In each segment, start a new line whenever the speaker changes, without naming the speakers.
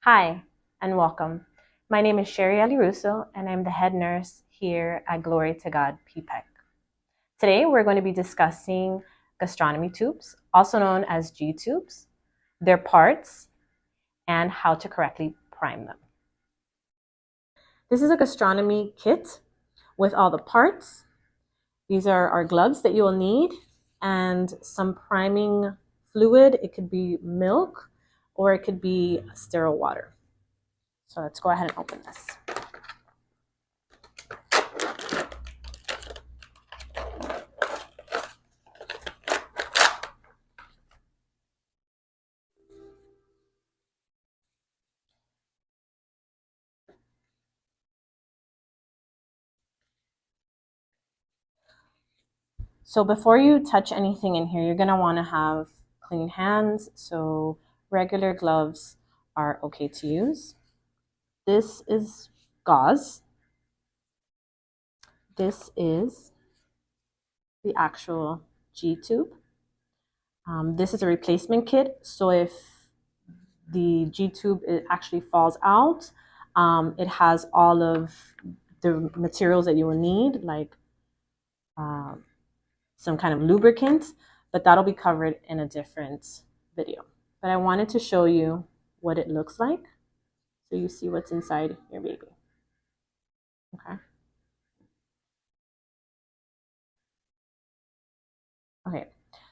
Hi, and welcome. My name is Sherry Ali Russo, and I'm the head nurse here at Glory to God PPEC. Today, we're going to be discussing gastrostomy tubes, also known as G tubes, their parts, and how to correctly prime them. This is a gastrostomy kit with all the parts. These are our gloves that you will need and some priming fluid. It could be milk or it could be sterile water. So let's go ahead and open this. So before you touch anything in here, you're going to want to have clean hands. So regular gloves are okay to use. This is gauze. This is the actual G tube. This is a replacement kit. So if the G tube actually falls out, it has all of the materials that you will need, like some kind of lubricant, but that'll be covered in a different video. But I wanted to show you what it looks like so you see what's inside your baby. Okay. Okay.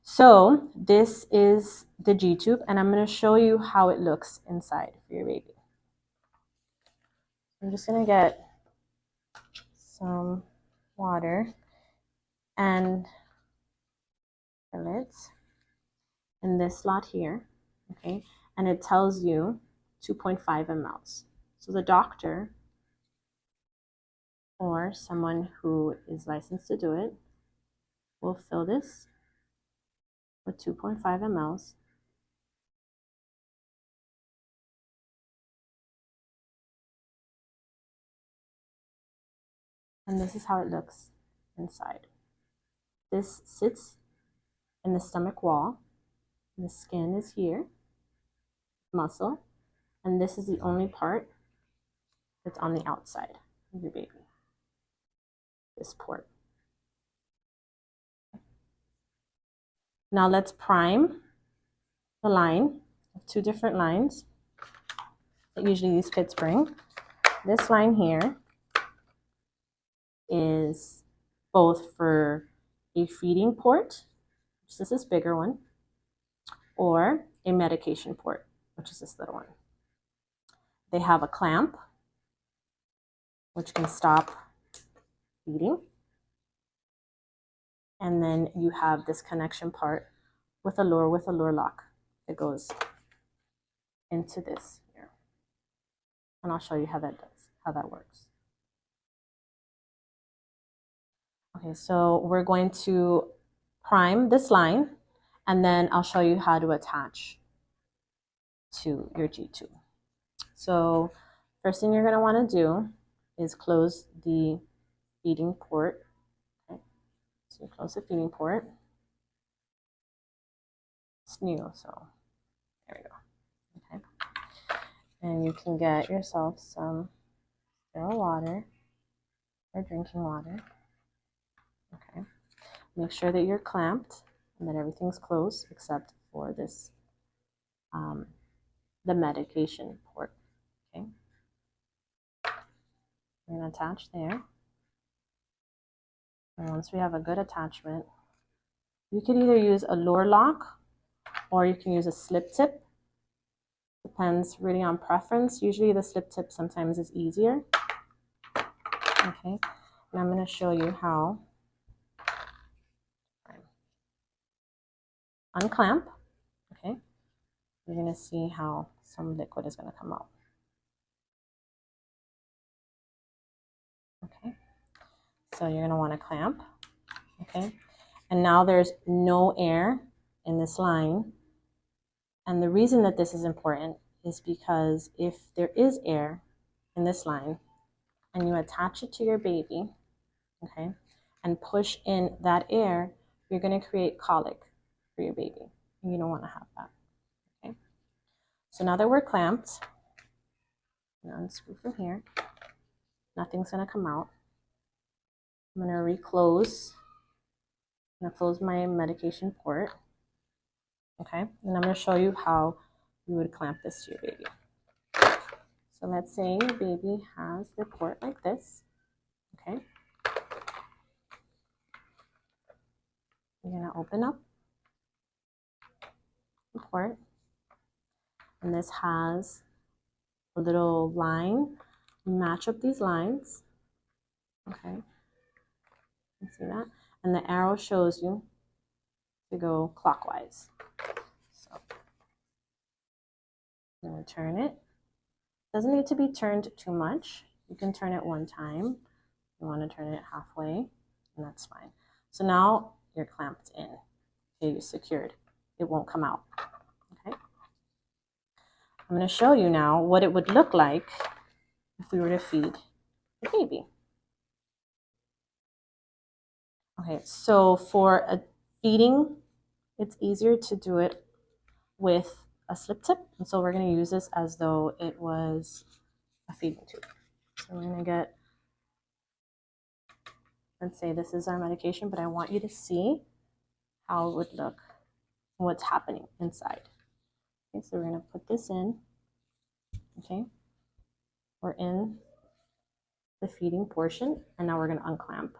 So this is the G tube, and I'm going to show you how it looks inside for your baby. I'm just going to get some water and fill it in this slot here. Okay. And it tells you 2.5 mLs. So the doctor or someone who is licensed to do it will fill this with 2.5 mLs. And this is how it looks inside. This sits in the stomach wall. The skin is here, muscle, and this is the only part that's on the outside of your baby, this port. Now let's prime the line of two different lines that usually these kits bring. This line here is both for a feeding port, which is this bigger one, or a medication port, which is this little one. They have a clamp, which can stop feeding. And then you have this connection part with a lure lock that goes into this here. And I'll show you how that works. Okay, so we're going to prime this line, and then I'll show you how to attach to your G tube. So first thing you're going to want to do is close the feeding port. Okay, so you close the feeding port. It's new, so there we go. Okay, and you can get yourself some sterile water or drinking water. Okay, make sure that you're clamped and that everything's closed except for this, the medication port. Okay, we're going to attach there. And once we have a good attachment, you could either use a lure lock or you can use a slip tip. Depends really on preference. Usually the slip tip sometimes is easier. Okay, and I'm going to show you how. Unclamp. Okay, you're going to see how some liquid is going to come out. Okay, so you're going to want to clamp. Okay, and now there's no air in this line. And the reason that this is important is because if there is air in this line and you attach it to your baby, okay, and push in that air, you're going to create colic for your baby. You don't want to have that. Okay, so now that we're clamped, Unscrew from here. Nothing's gonna come out. I'm gonna reclose. I'm gonna close my medication port. Okay, and I'm gonna show you how you would clamp this to your baby. So let's say your baby has their port like this. Okay, you're gonna open up the port, and this has a little line. Match up these lines. Okay, you see that? And the arrow shows you to go clockwise. So I'm going to turn it. Doesn't need to be turned too much. You can turn it one time. You want to turn it halfway, and that's fine. So now you're clamped in. Okay, you're secured. It won't come out. Okay. I'm going to show you now what it would look like if we were to feed the baby. Okay, so for a feeding, it's easier to do it with a slip tip. And so we're going to use this as though it was a feeding tube. So we're going to get, let's say this is our medication, but I want you to see how it would look and what's happening inside. Okay, so we're going to put this in. Okay, we're in the feeding portion, and now we're going to unclamp.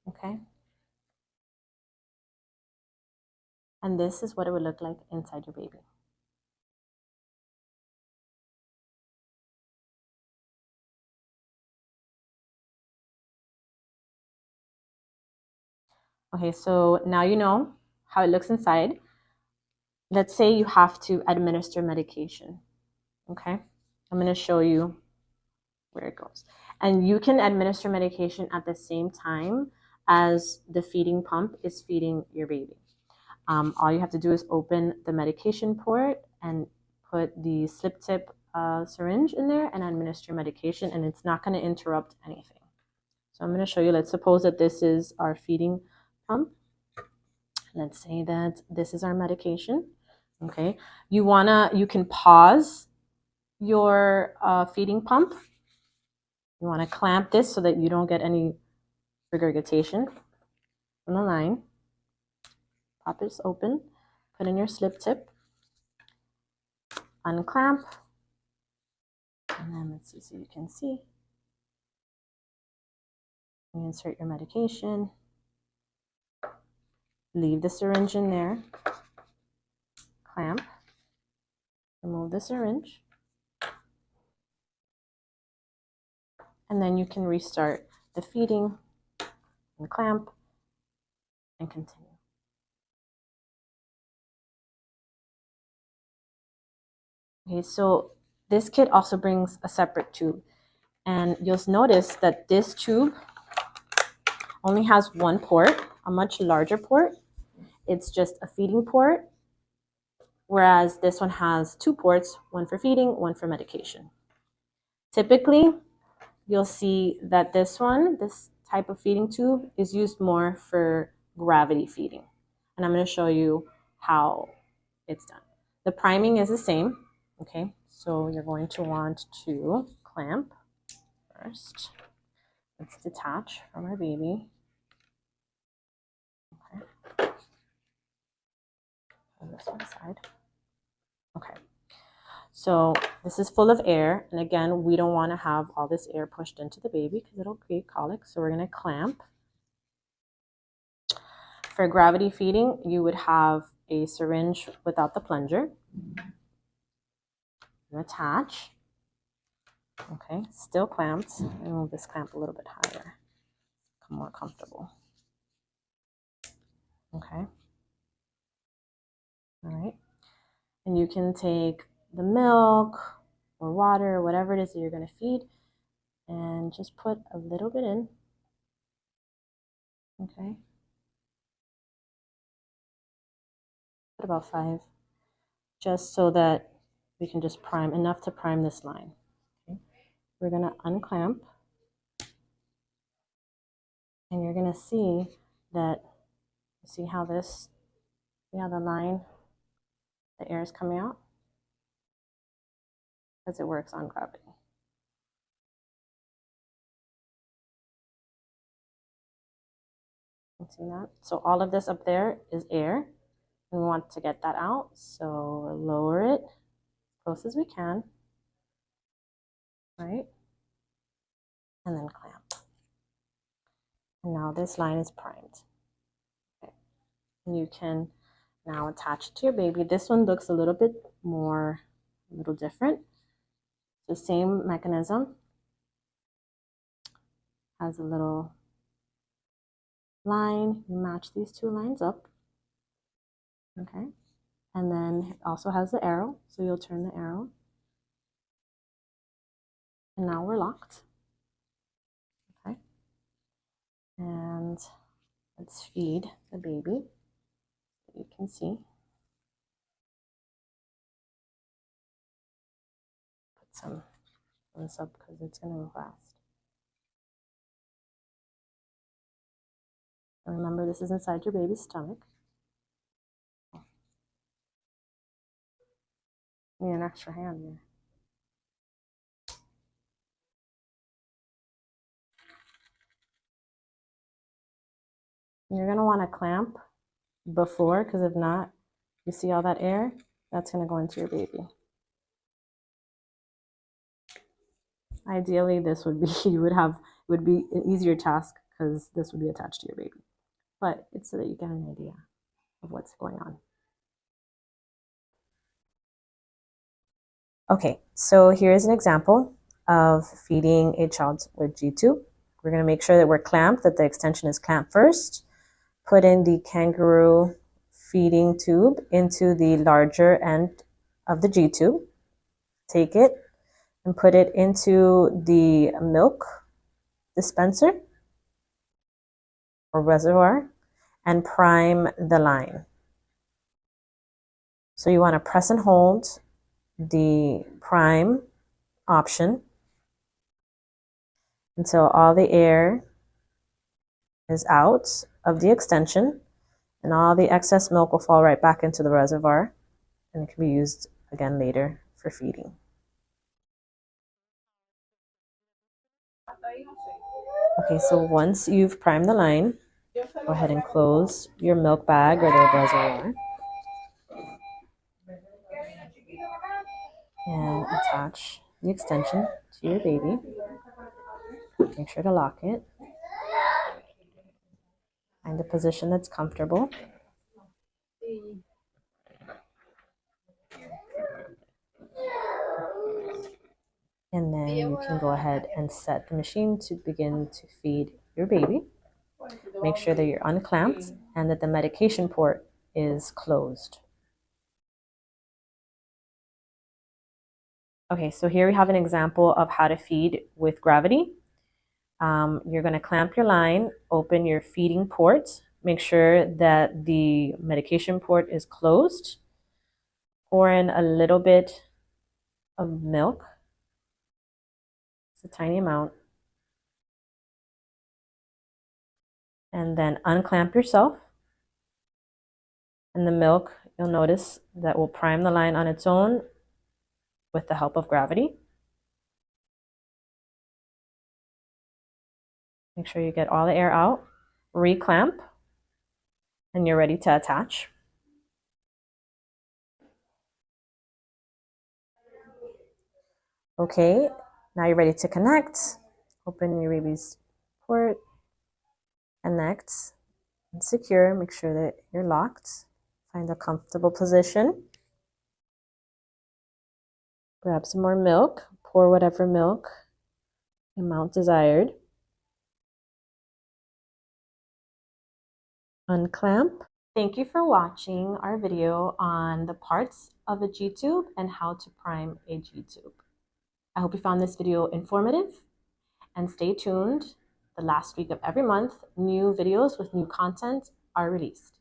Okay, and this is what it would look like inside your baby. Okay, so now you know how it looks inside. Let's say you have to administer medication. Okay, I'm going to show you where it goes. And you can administer medication at the same time as the feeding pump is feeding your baby. All you have to do is open the medication port and put the slip tip syringe in there and administer medication, and it's not going to interrupt anything. So I'm going to show you. Let's suppose that this is our feeding pump. Let's say that this is our medication. Okay, you can pause your feeding pump. You want to clamp this so that you don't get any regurgitation from the line. Pop this open, put in your slip tip, unclamp, and then let's see so you can see. You insert your medication, leave the syringe in there, clamp, remove the syringe, and then you can restart the feeding and clamp and continue. Okay, so this kit also brings a separate tube, and you'll notice that this tube only has one port, a much larger port. It's just a feeding port, whereas this one has two ports, one for feeding, one for medication. Typically, you'll see that this type of feeding tube is used more for gravity feeding. And I'm going to show you how it's done. The priming is the same. Okay, so you're going to want to clamp first. Let's detach from our baby. Okay. On this one side. Okay. So this is full of air, and again, we don't want to have all this air pushed into the baby because it'll create colic. So we're going to clamp. For gravity feeding, you would have a syringe without the plunger. You attach. Okay, still clamped. And move this clamp a little bit higher. Become more comfortable. Okay. All right. And you can take the milk or water or whatever it is that you're going to feed and just put a little bit in. Okay. Put about 5, just so that we can just prime enough to prime this line. Okay. We're going to unclamp, and you're going to see that, see how the line, the air is coming out? because it works on gravity. See that? So all of this up there is air, and we want to get that out. So lower it as close as we can, right? And then clamp. And now this line is primed. Okay. And you can now attach it to your baby. This one looks a little bit more, a little different. The same mechanism, has a little line. You match these two lines up. Okay. And then it also has the arrow, so you'll turn the arrow. And now we're locked. Okay. And let's feed the baby. You can see. Put some of this up because it's going to go fast. And remember, this is inside your baby's stomach. You need an extra hand here. You're going to want to clamp before, because if not, you see all that air? That's going to go into your baby. Ideally, this would be, it would be an easier task because this would be attached to your baby. But it's so that you get an idea of what's going on. Okay, so here's an example of feeding a child with G-tube. We're going to make sure that we're clamped, that the extension is clamped first. Put in the kangaroo feeding tube into the larger end of the G-tube. Take it and put it into the milk dispenser or reservoir and prime the line. So you want to press and hold the prime option until all the air is out of the extension, and all the excess milk will fall right back into the reservoir, and it can be used again later for feeding. Okay, so once you've primed the line, go ahead and close your milk bag or the reservoir and attach the extension to your baby. Make sure to lock it. Find a position that's comfortable. And then you can go ahead and set the machine to begin to feed your baby. Make sure that you're unclamped and that the medication port is closed. Okay, so here we have an example of how to feed with gravity. You're going to clamp your line, open your feeding port, make sure that the medication port is closed. Pour in a little bit of milk. It's a tiny amount. And then unclamp yourself. And the milk, you'll notice that will prime the line on its own with the help of gravity. Make sure you get all the air out. Reclamp. And you're ready to attach. Okay, now you're ready to connect. Open your baby's port, connect, and secure. Make sure that you're locked. Find a comfortable position. Grab some more milk. Pour whatever milk amount desired. Unclamp. Thank you for watching our video on the parts of a G-tube and how to prime a G-tube. I hope you found this video informative, and stay tuned. The last week of every month, new videos with new content are released.